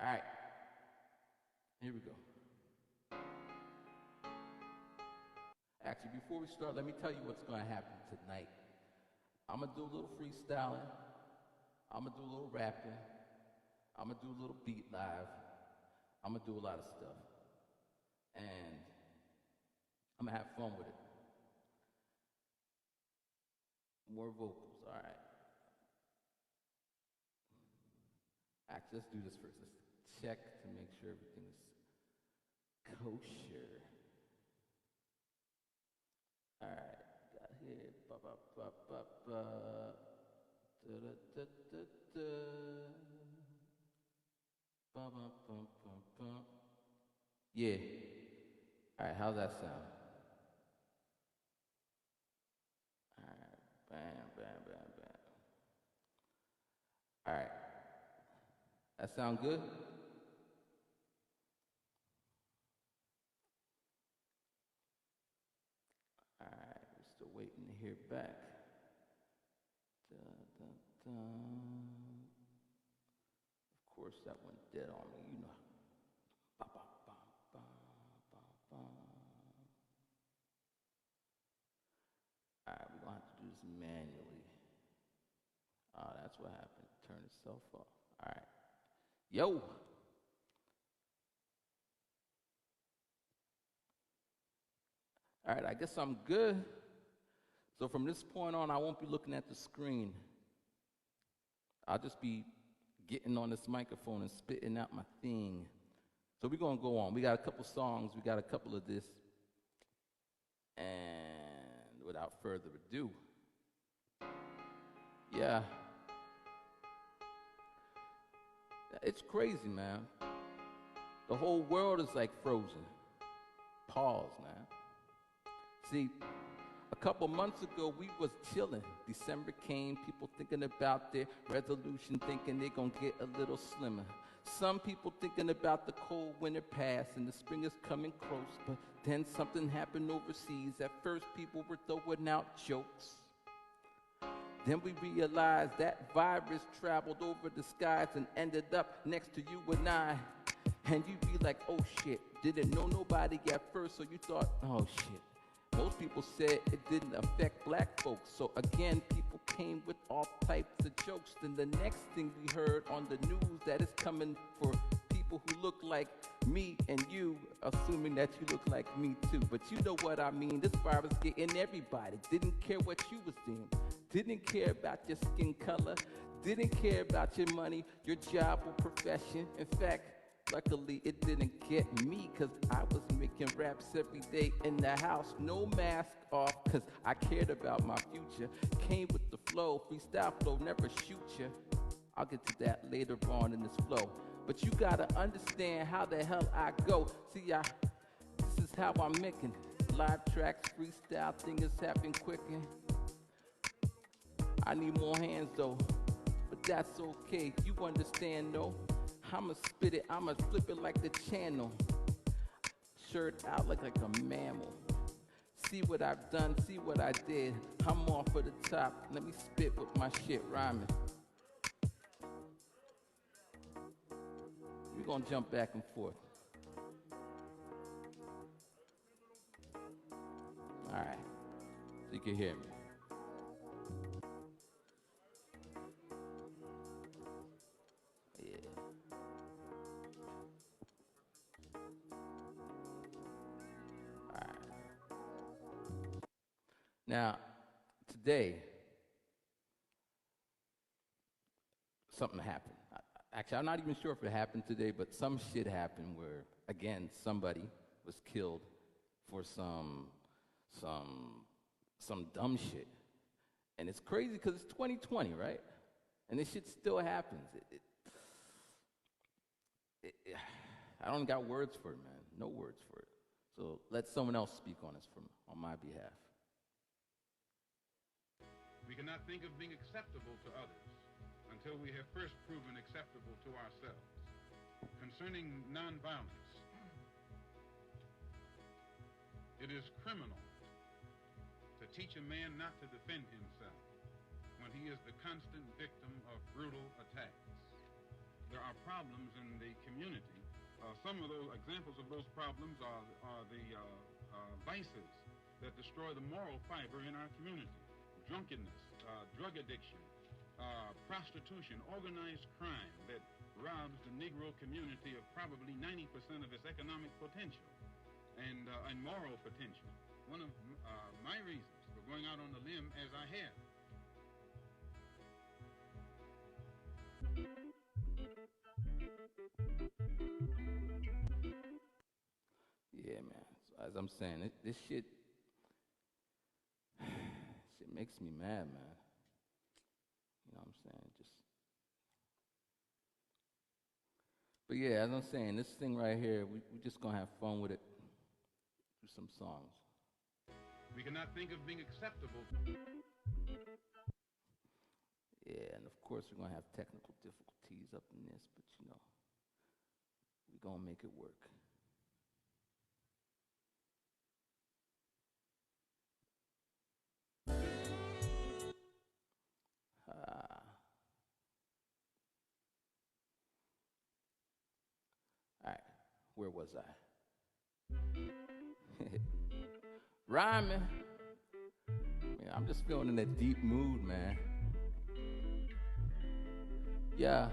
All right, here we go. Actually, before we start, let me tell you what's going to happen tonight. I'm going to do a little freestyling. I'm going to do a little rapping. I'm going to do a little beat live. I'm going to do a lot of stuff. And I'm going to have fun with it. More vocals, all right. Actually, let's do this first. Let's check to make sure everything is kosher. All right, got here. Ba ba ba ba ba. Da da da da da. Ba ba ba ba ba. Yeah. All right, how's that sound? All right, bam, bam, bam, bam. All right, that sound good? All right, we're still waiting to hear back. Da, da, da. Of course, that went dead on me, you know. Ba, ba, ba, ba, ba, ba. All right, we're going to have to do this manually. Oh, that's what happened. Turn itself off. All right. Yo. All right, I guess I'm good. So from this point on, I won't be looking at the screen. I'll just be getting on this microphone and spitting out my thing. So we're going to go on. We got a couple songs. We got a couple of this. And without further ado, yeah. It's crazy, man. The whole world is like frozen. Pause, man. See, a couple months ago, we was chilling. December came, people thinking about their resolution, thinking they're gonna get a little slimmer. Some people thinking about the cold winter past and the spring is coming close, but then something happened overseas. At first, people were throwing out jokes. Then we realized that virus traveled over the skies and ended up next to you and I. And you'd be like, oh shit, didn't know nobody at first, so you thought, oh shit. Most people said it didn't affect black folks, so again, people came with all types of jokes. Then the next thing we heard on the news that it's coming for people who look like me and you, assuming that you look like me too. But you know what I mean, this virus getting everybody. Didn't care what you was doing, didn't care about your skin color, didn't care about your money, your job or profession. In fact, luckily it didn't get me, cause I was making raps every day in the house, no mask off, cause I cared about my future. Came with the flow, freestyle flow, never shoot ya. I'll get to that later on in this flow. But you gotta understand how the hell I go. See, this is how I'm making live tracks, freestyle, thing is happening quicker. I need more hands though, but that's okay, you understand though. I'ma spit it, I'ma flip it like the channel. Shirt out like a mammal. See what I've done, see what I did. I'm off of the top, let me spit with my shit rhyming. We're gonna jump back and forth. All right, so you can hear me. Now, today, something happened. Actually, I'm not even sure if it happened today, but some shit happened where, again, somebody was killed for some dumb shit. And it's crazy because it's 2020, right? And this shit still happens. I don't got words for it, man. No words for it. So let someone else speak on this on my behalf. We cannot think of being acceptable to others until we have first proven acceptable to ourselves. Concerning nonviolence, it is criminal to teach a man not to defend himself when he is the constant victim of brutal attacks. there are problems in the community. Some of those examples of those problems are the vices that destroy the moral fiber in our community. Drunkenness, drug addiction, prostitution, organized crime that robs the Negro community of probably 90% of its economic potential and moral potential. One of my reasons for going out on the limb as I have. Yeah, man. So as I'm saying, this shit makes me mad, man. You know what I'm saying? But yeah, as I'm saying, this thing right here, we just gonna have fun with it. Do some songs. We cannot think of being acceptable. Yeah, and of course we're gonna have technical difficulties up in this, but you know, we're gonna make it work. All right, where was I? Rhyming. Man, I'm just feeling in that deep mood, man. Yeah.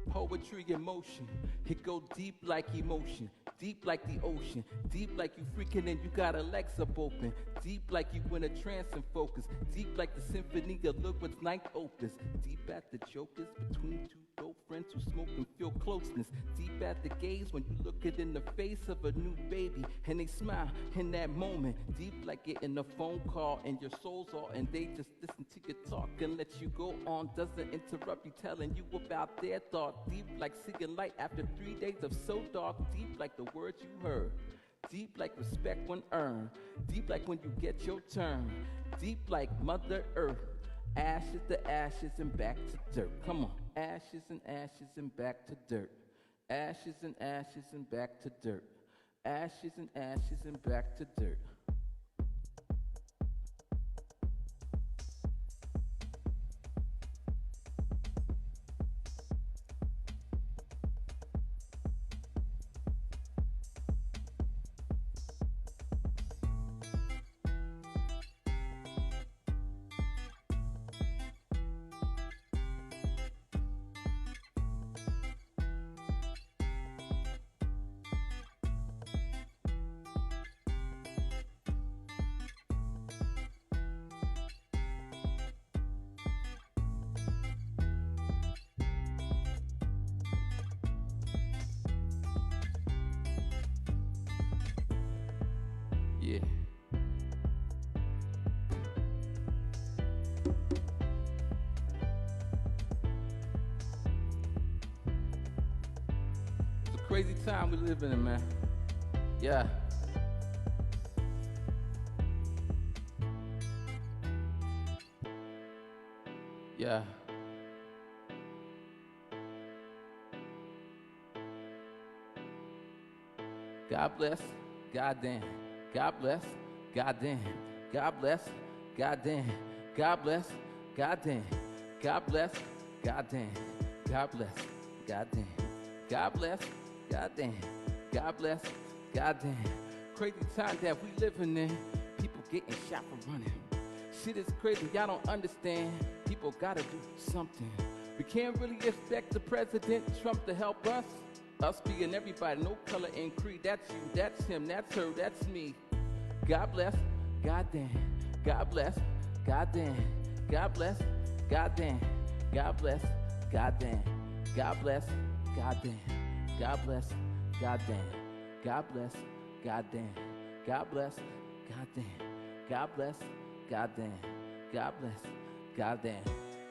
Poetry in motion. It go deep like emotion. Deep like the ocean. Deep like you freaking and you got a legs up open. Deep like you in a trance and focus. Deep like the symphony of Ludwig's ninth opus. Deep at the jokers between two dope friends who smoke and feel closeness. Deep at the gaze when you look it in the face of a new baby and they smile in that moment. Deep like getting a phone call and your soul's all and they just listen to your talk and let you go on. Doesn't interrupt you telling you about their thought. Deep like seeing light after 3 days of so dark. Deep like the words you heard. Deep like respect when earned. Deep like when you get your turn. Deep like Mother Earth. Ashes to ashes and back to dirt. Come on. Ashes and ashes and back to dirt. Ashes and ashes and back to dirt. Ashes and ashes and back to dirt. Yeah. It's a crazy time we live in, man. Yeah. Yeah. God bless. Goddamn. God bless. Goddamn. God bless. Goddamn. God bless. Goddamn. God bless. Goddamn. God bless. Goddamn. God bless. Goddamn. God bless. Goddamn. Crazy time that we living in. People getting shot for running. Shit is crazy, y'all don't understand. People gotta do something. We can't really expect the President Trump to help us. Us being everybody, no color and creed. That's you, that's him, that's her, that's me. God bless, goddamn. God bless, goddamn. God bless, goddamn. God bless, goddamn. God bless, goddamn. God bless, goddamn. God bless, goddamn. God bless, goddamn. God bless, goddamn. God bless, goddamn.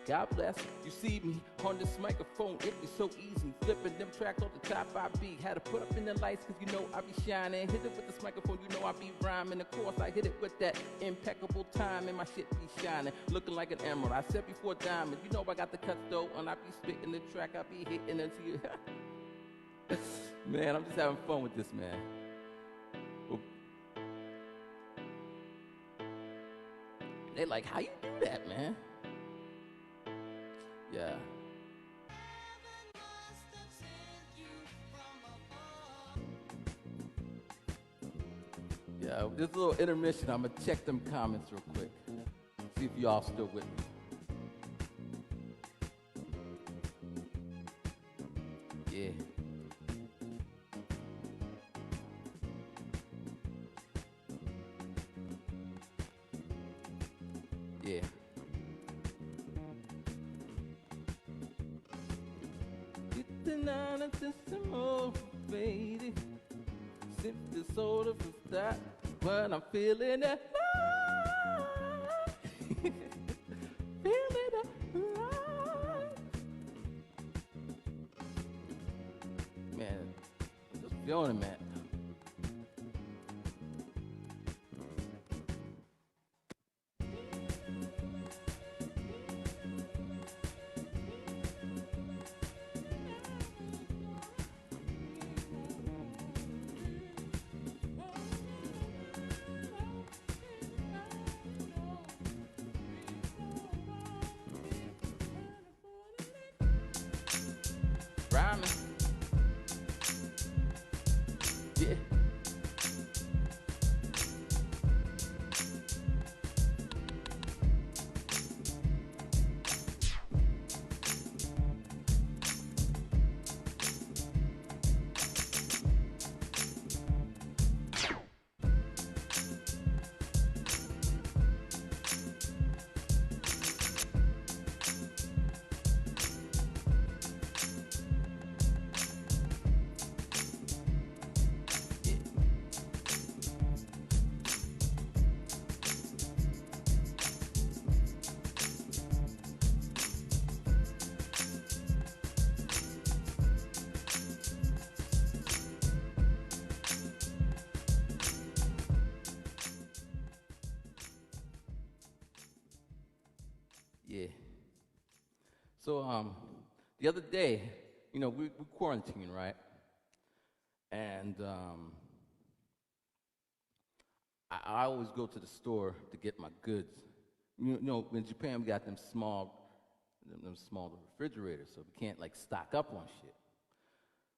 God bless. You see me on this microphone, it be so easy. Flipping them tracks off the top I be. Had to put up in the lights cause you know I be shining. Hit it with this microphone, you know I be rhyming. Of course I hit it with that impeccable time and my shit be shining. Looking like an emerald, I said before diamond. You know I got the cuts though, and I be spitting the track, I be hitting it to you. Man, I'm just having fun with this, man. They like, how you do that, man? Yeah. Yeah, just a little intermission. I'm gonna check them comments real quick. See if y'all still with me. Yeah. Yeah. Get the nine and system motivated. Sip the soda for that, but I'm feeling it. Feeling it alive. Man, I'm just feeling it, man. Rhyming. Yeah. Yeah. So, the other day, you know, we're quarantining, right? And I always go to the store to get my goods. You know, in Japan, we got them small refrigerators, so we can't, like, stock up on shit.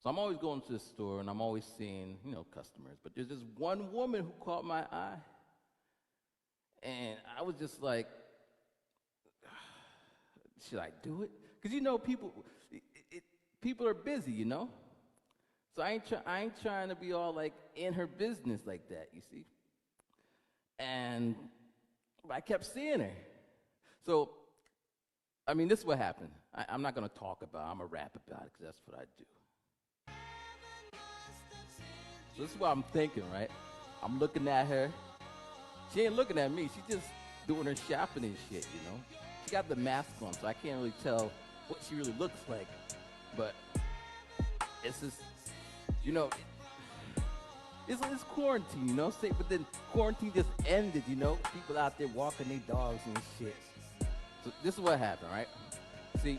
So I'm always going to the store, and I'm always seeing, you know, customers. But there's this one woman who caught my eye, and I was just like, should I do it? Because, you know, people are busy, you know? So I ain't trying to be all, like, in her business like that, you see? And I kept seeing her. So, I mean, this is what happened. I'm not going to talk about it. I'm going to rap about it because that's what I do. So this is what I'm thinking, right? I'm looking at her. She ain't looking at me. She's just doing her shopping and shit, you know? She got the mask on, so I can't really tell what she really looks like. But it's just, you know, it's quarantine, you know? But then quarantine just ended, you know? People out there walking their dogs and shit. So this is what happened, right? See,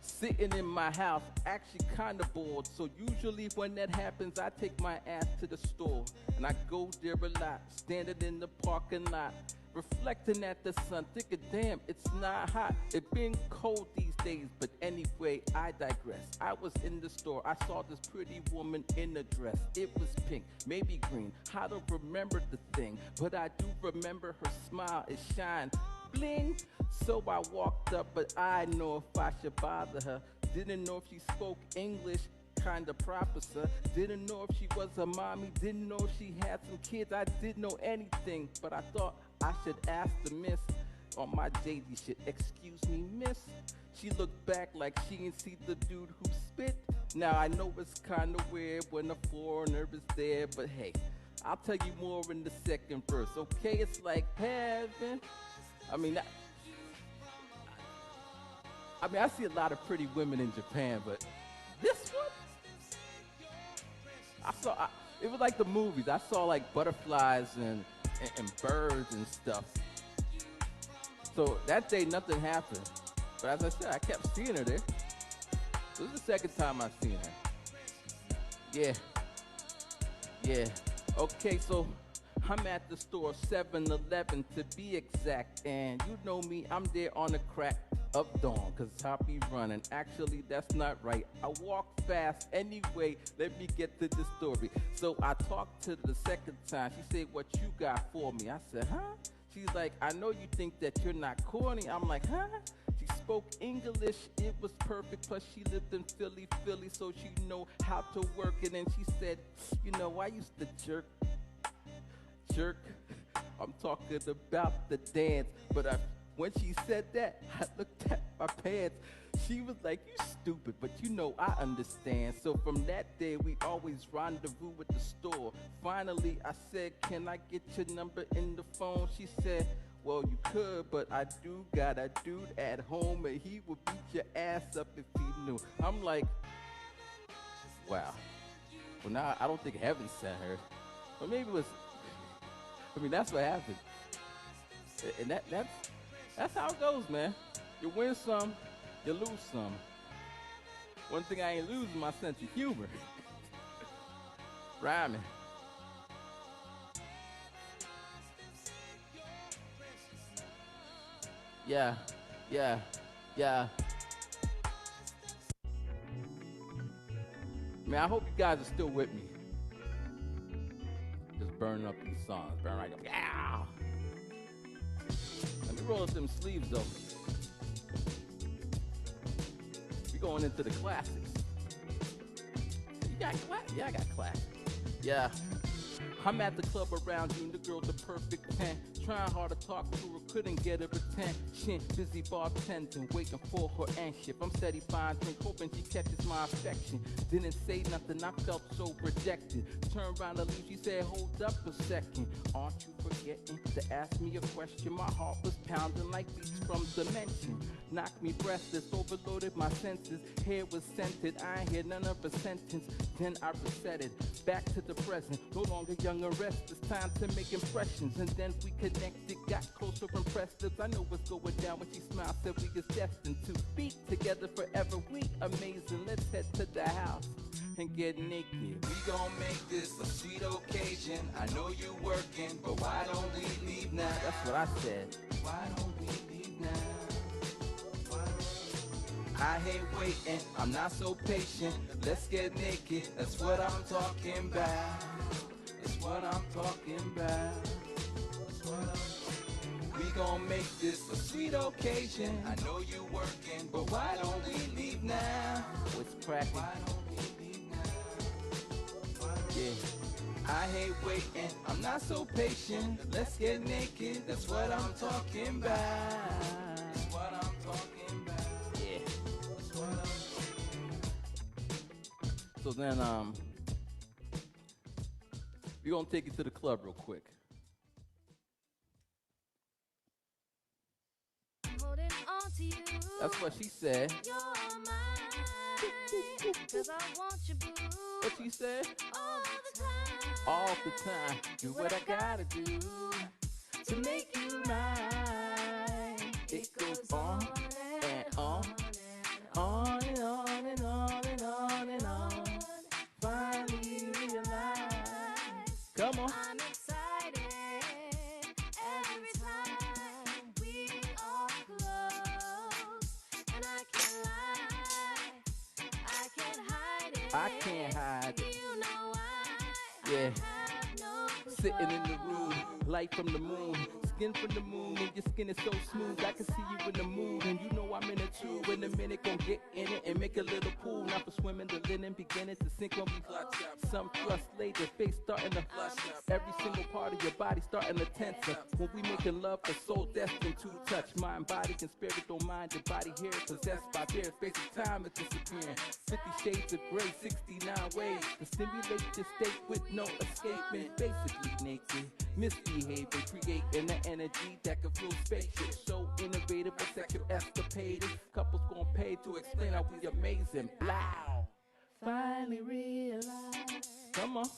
sitting in my house, actually kind of bored. So usually when that happens, I take my ass to the store. And I go there a lot, standing in the parking lot, reflecting at the sun, thinking, damn, it's not hot. It been cold these days, but anyway, I digress. I was in the store, I saw this pretty woman in a dress. It was pink, maybe green, I don't remember the thing, but I do remember her smile, it shined, bling. So I walked up, but I know if I should bother her. Didn't know if she spoke English, kinda proper, sir. Didn't know if she was a mommy, didn't know if she had some kids. I didn't know anything, but I thought I should ask the miss on my JD shit. Excuse me, miss. She looked back like she didn't see the dude who spit. Now I know it's kinda weird when a foreigner is there, but hey, I'll tell you more in the second verse, okay? It's like heaven. I mean, I see a lot of pretty women in Japan, but this one, it was like the movies. I saw like butterflies and birds and stuff. So that day, nothing happened. But as I said, I kept seeing her there. So this is the second time I've seen her. Yeah. Okay, so I'm at the store, 7-Eleven to be exact. And you know me, I'm there on the crack. of dawn, cause I be running. Actually, that's not right. I walk fast anyway. Let me get to the story. So I talked to her the second time. She said, what you got for me? I said, huh? She's like, I know you think that you're not corny. I'm like, huh? She spoke English, it was perfect. Plus she lived in Philly, so she know how to work it. And she said, you know, I used to jerk. I'm talking about the dance. But when she said that, I looked at my pants. She was like, you stupid, but you know I understand. So from that day, we always rendezvous at the store. Finally, I said, can I get your number in the phone? She said, well, you could, but I do got a dude at home, and he would beat your ass up if he knew. I'm like, wow. Well, now I don't think heaven sent her. Or maybe it was, I mean, that's what happened. And that's how it goes, man. You win some, you lose some. One thing I ain't losing, my sense of humor. Rhyming. Yeah. Man, I hope you guys are still with me. Just burning up these songs. Burn right up. Yeah. Let me roll up them sleeves, though. We going into the classics. You got classics? Yeah, I got classics. Yeah. I'm at the club around you and the girl's a perfect 10. Trying hard to talk to her, couldn't get her attention. Busy bartending, waiting for her anxious. I'm steady fine drink, hoping she catches my affection. Didn't say nothing, I felt so rejected. Turned around to leave, she said, hold up a second. Aren't you forgetting to ask me a question? My heart was pounding like beats from dimension. Knocked me breathless, overloaded my senses. Hair was scented, I ain't hear none of a sentence. Then I reset it, back to the present. No longer young and restless, time to make impressions. And then we connected, got closer, impressed us. I know what's going down when she smiled, said we is destined to be together forever. We amazing, let's head to the house and get naked. We gon' make this a sweet occasion. I know you working, but why don't we leave now? That's what I said. Why don't we leave now? I hate waiting, I'm not so patient. Let's get naked, that's what I'm talking about. That's what I'm talking about. We gon' make this a sweet occasion. I know you working, but why don't we leave now? What's cracking? Why don't we leave now? Yeah. I hate waiting, I'm not so patient. Let's get naked, that's what I'm talking about. That's what I'm talking about. Yeah. That's what I'm talking about. So then, we're gonna take it to the club real quick. That's what she said. What she said? All the time. Do what I gotta do to make you mine. It goes on and on. On and on and on and on and on. Finally realize. Come on. I'm excited every time we are close, and I can't lie, I can't hide it. I can't hide it. You know why? Yeah. I have no Sitting in the room, light from the moon, skin from the moon, and your skin is so smooth. I can see you in the mood, and you know I'm in it too. In a minute, gon' get in it and make a little pool. Now for swimming, the linen beginning to sink when we flush up. Some thrust later, face starting to flush up. Every single part of your body starting to tense up. When we making love, the soul destined to touch. Mind, body, and spirit don't mind your body here. Possessed by fear, space and time is disappearing. 50 shades of gray, 69 ways to stimulate your state with no escaping. Basically naked, misbehaving, creating the energy that can feel spaceship. So innovative, a sexual escapade. Couples gon' pay to explain how we amazing. Blow. Finally realize. Come on.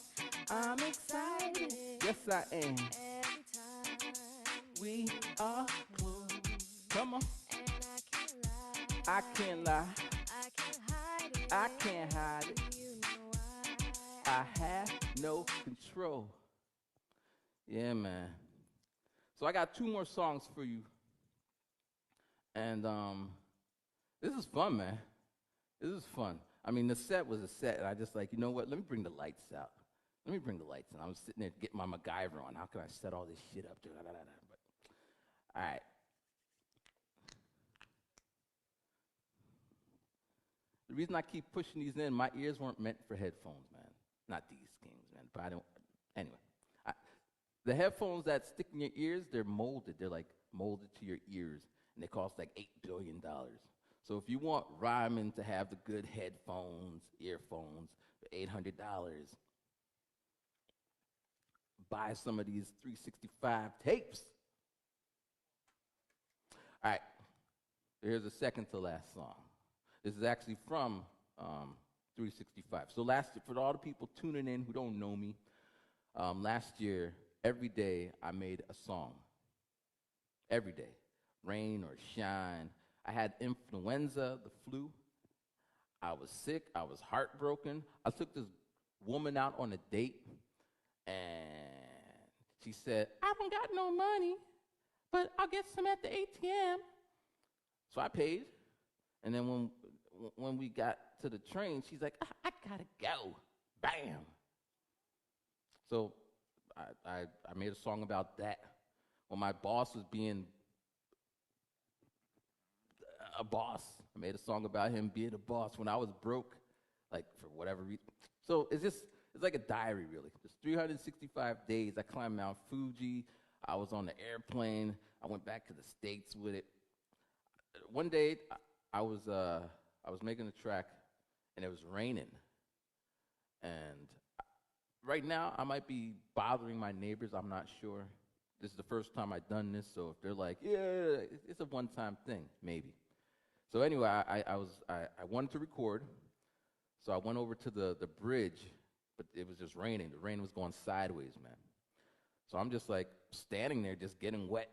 I'm excited. Yes, I am. Every time We are close. Come on. and I can't lie. I can't hide it. I can't hide it. You know why? I have no control. Yeah, man. So I got 2 more songs for you. And This is fun, man. This is fun. I mean, the set was a set, and I just like, you know what? Let me bring the lights out. Let me bring the lights in. I was sitting there getting my MacGyver on. How can I set all this shit up? But, all right. The reason I keep pushing these in, my ears weren't meant for headphones, man. Not these things, man. But I don't. Anyway, the headphones that stick in your ears, they're molded. They're like molded to your ears, and they cost like $8 billion. So if you want Rhyming to have the good headphones, earphones, for $800, buy some of these 365 tapes. All right, here's the second to last song. This is actually from 365. So last year, for all the people tuning in who don't know me, last year, every day I made a song. Every day, rain or shine. I had influenza, the flu. I was sick. I was heartbroken. I took this woman out on a date, and she said, I haven't got no money, but I'll get some at the ATM. So I paid, and then when we got to the train, she's like, I gotta go. Bam. So I made a song about that. When my boss was being a boss, I made a song about him being a boss when I was broke, like for whatever reason. So it's like a diary, really. It's 365 days. I climbed Mount Fuji. I was on the airplane. I went back to the States with it. One day, I was making a track, and it was raining. And right now, I might be bothering my neighbors. I'm not sure. This is the first time I've done this, so if they're like, yeah, it's a one-time thing, maybe. So anyway, I wanted to record, so I went over to the bridge, but it was just raining. The rain was going sideways, man. So I'm just like standing there, just getting wet.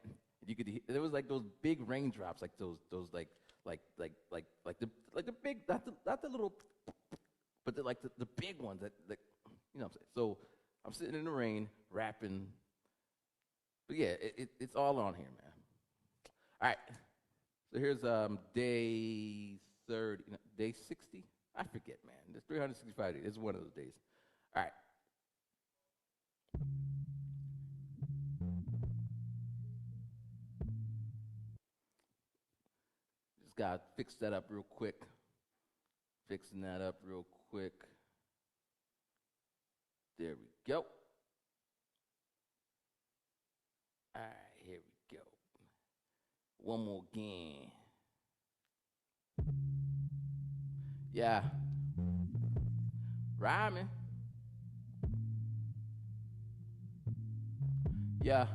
You could hear, there was like those big raindrops, like those like the big, not the little, but the big ones that you know what I'm saying. So I'm sitting in the rain, rapping. But yeah, it's all on here, man. All right. So here's day 30, day 60. I forget, man. There's 365 days. It's one of those days. All right. Just gotta fix that up real quick. Fixing that up real quick. There we go. All right, here we go. One more again. Yeah. Rhyming. Yeah.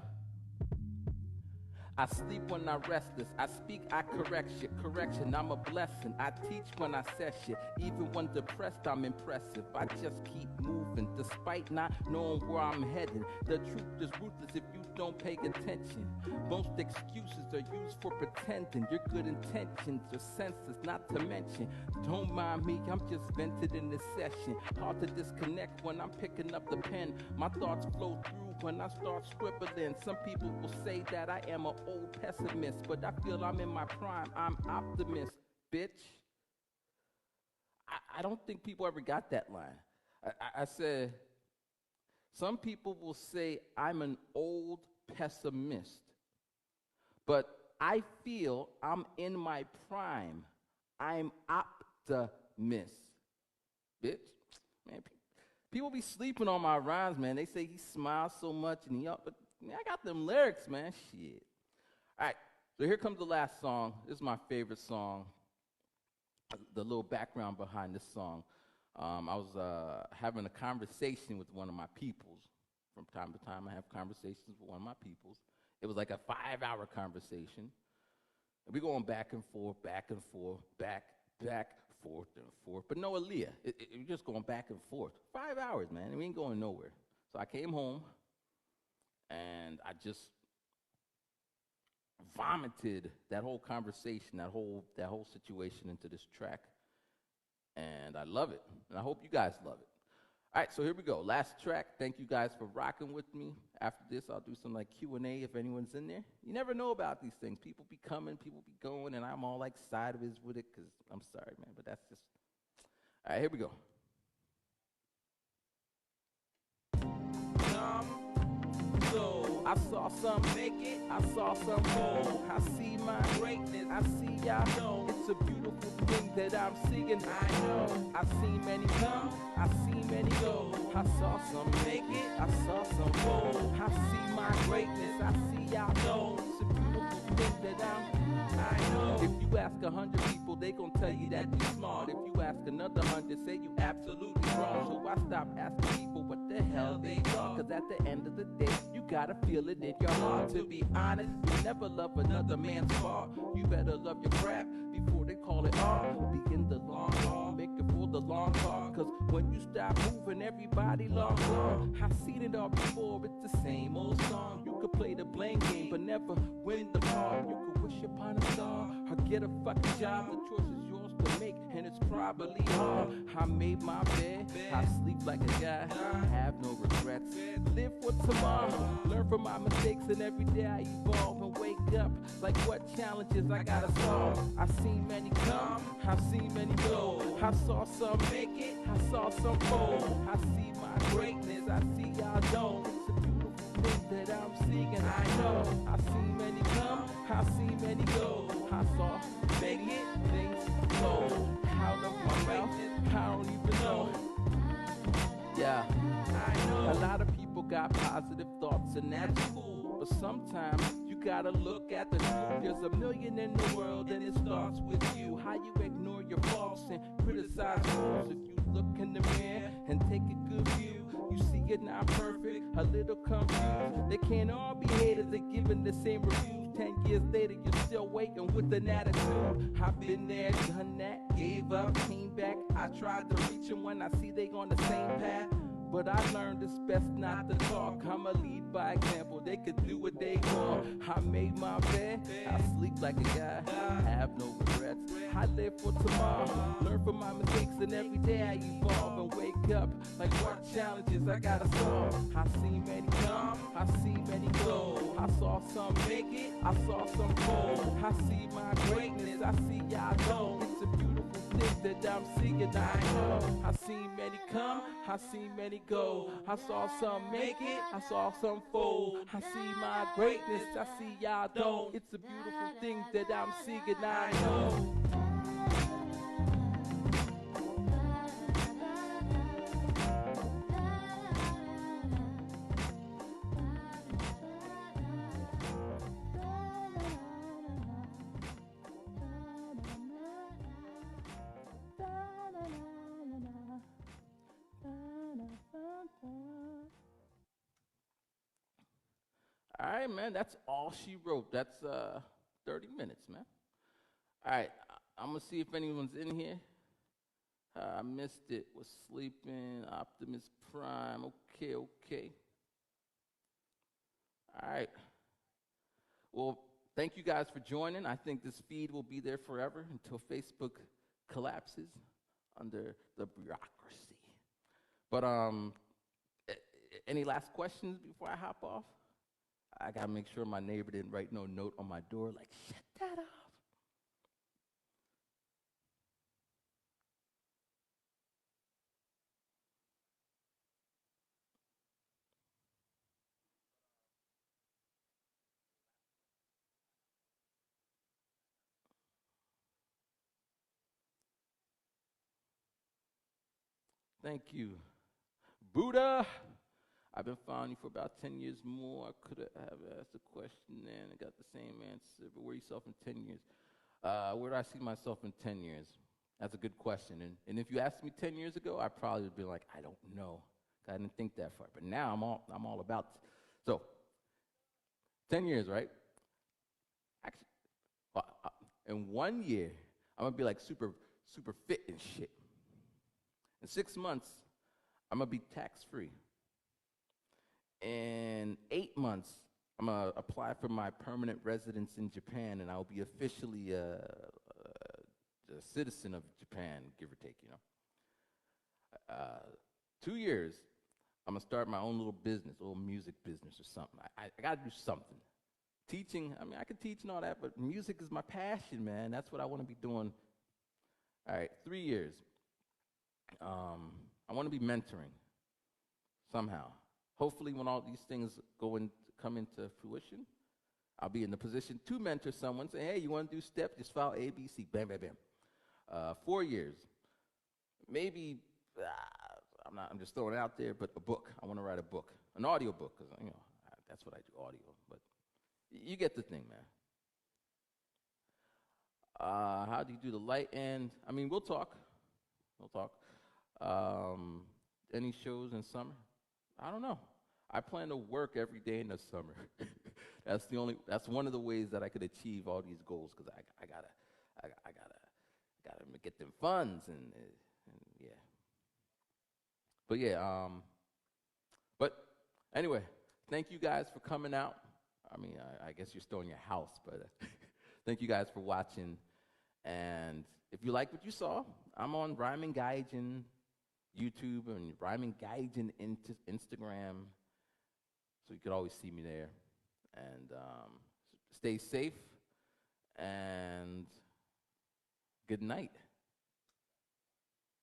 I sleep when I restless. I speak, I correction. I'm a blessing. I teach when I session. Even when depressed, I'm impressive. I just keep moving, despite not knowing where I'm heading. The truth is ruthless if you don't pay attention. Most excuses are used for pretending. Your good intentions are senseless, not to mention. Don't mind me, I'm just vented in this session. Hard to disconnect when I'm picking up the pen. My thoughts flow through when I start scribbling. Some people will say that I am an old pessimist, but I feel I'm in my prime. I'm optimist, bitch. I don't think people ever got that line. I said, some people will say I'm an old pessimist, but I feel I'm in my prime. I'm optimist, bitch. Man, people be sleeping on my rhymes, man. They say he smiles so much and he up, but man, I got them lyrics, man. Shit. All right, so here comes the last song. This is my favorite song. The little background behind this song. I was having a conversation with one of my peoples. From time to time, I have conversations with one of my peoples. It was like a 5-hour conversation. And we're going back and forth, back, forth and forth. But no Aaliyah. We're just going back and forth. 5 hours, man, and we ain't going nowhere. So I came home, and I just vomited that whole conversation, that whole situation into this track. And I love it. And I hope you guys love it. All right, so here we go. Last track. Thank you guys for rocking with me. After this, I'll do some like Q&A if anyone's in there. You never know about these things. People be coming, people be going, and I'm all like sideways with it because I'm sorry, man, but that's just. All right, here we go. So I saw some make it, I saw some go. I see my greatness, I see y'all know. It's a beautiful thing that I'm seeing, I know. I see many come, I see many go. I saw some make it, I saw some go. I see my greatness, I see y'all know. It's a beautiful thing that I know. If you ask 100 people, they gon' tell you that you smart. If you ask another 100, say you absolutely wrong. So I stop asking people what the hell they thought. Cause at the end of the day, you gotta feel it in your heart. To be honest, you never love another man's fault. You better love your crap before they call it art. Be in the long haul, make it for the long haul. Cause when you stop moving, everybody long gone. I've seen it all before, it's the same old song. You could play the blame game, but never win the part. You could wish upon a star, or get a fucking job. The choice is yours to make, and it's probably hard. I made my bed, I sleep like a guy, have no regrets. Live for tomorrow, learn from my mistakes, and every day I evolve and wake up like what challenges I gotta solve. I've seen many come, I've seen many go. I saw some make it, I saw some fall. I see my greatness, I see y'all don't. It's a beautiful thing that I'm seeing, I know. I see many come, I see many go. I saw make it, things go out of my mouth, I don't even know. Yeah, I know. A lot of people got positive thoughts and that's cool, but sometimes you gotta look at the truth. There's a million in the world and it starts with you. How you ignore your faults and criticize fools. If you look in the mirror and take a good view, you see it not perfect, a little confused. They can't all be haters, they're giving the same reviews. 10 years later, you're still waiting with an attitude. I've been there, done that, gave up, came back. I tried to reach them when I see they on the same path. But I learned it's best not to talk. I'ma lead by example. They could do what they want. I made my bed. I sleep like a guy. I have no regrets. I live for tomorrow. Learn from my mistakes, and every day I evolve and wake up like what challenges I gotta solve. I see many come. I see many go. I saw some make it. I saw some fall. I see my greatness. I see y'all don't. It's a beautiful thing that I'm seeing. I know. I see many come. I see many go. I saw some make it, I saw some fold. I see my greatness, I see y'all don't. It's a beautiful thing that I'm seeing, I know. All right, man, that's all she wrote. That's 30 minutes, man. All right, I'm going to see if anyone's in here. I missed it. Was sleeping. Optimus Prime. Okay. All right. Well, thank you guys for joining. I think this feed will be there forever until Facebook collapses under the bureaucracy. But any last questions before I hop off? I gotta make sure my neighbor didn't write no note on my door like, shut that off. Thank you. Buddha, I've been following you for about 10 years more. I could have asked a question and I got the same answer, but where are yourself in 10 years? Where do I see myself in 10 years? That's a good question. And if you asked me 10 years ago, I probably would be like, I don't know. I didn't think that far. But now I'm all about it. So, 10 years, right? Actually, in 1 year, I'm going to be like super fit and shit. In 6 months, I'm going to be tax-free. In 8 months, I'm going to apply for my permanent residence in Japan, and I'll be officially a citizen of Japan, give or take, you know. 2 years, I'm gonna start my own little business, a little music business or something. I gotta do something. Teaching, I mean, I could teach and all that, but music is my passion, man. That's what I want to be doing. All right, 3 years. I want to be mentoring somehow. Hopefully, when all these things come into fruition, I'll be in the position to mentor someone. Say, hey, you want to do steps? Just file A, B, C. Bam, bam, bam. 4 years. Maybe I'm just throwing it out there, but a book. I want to write a book, an audio book, because that's what I do, audio. But you get the thing, man. How do you do the light end? I mean, we'll talk. We'll talk. Any shows in summer? I don't know. I plan to work every day in the summer. That's one of the ways that I could achieve all these goals, because I gotta get them funds and yeah. But yeah, but anyway, thank you guys for coming out. I mean, I guess you're still in your house, but thank you guys for watching. And if you like what you saw, I'm on Rhyming Gaijin YouTube and Rhyming Gaijin Instagram, so you could always see me there. And stay safe, and good night.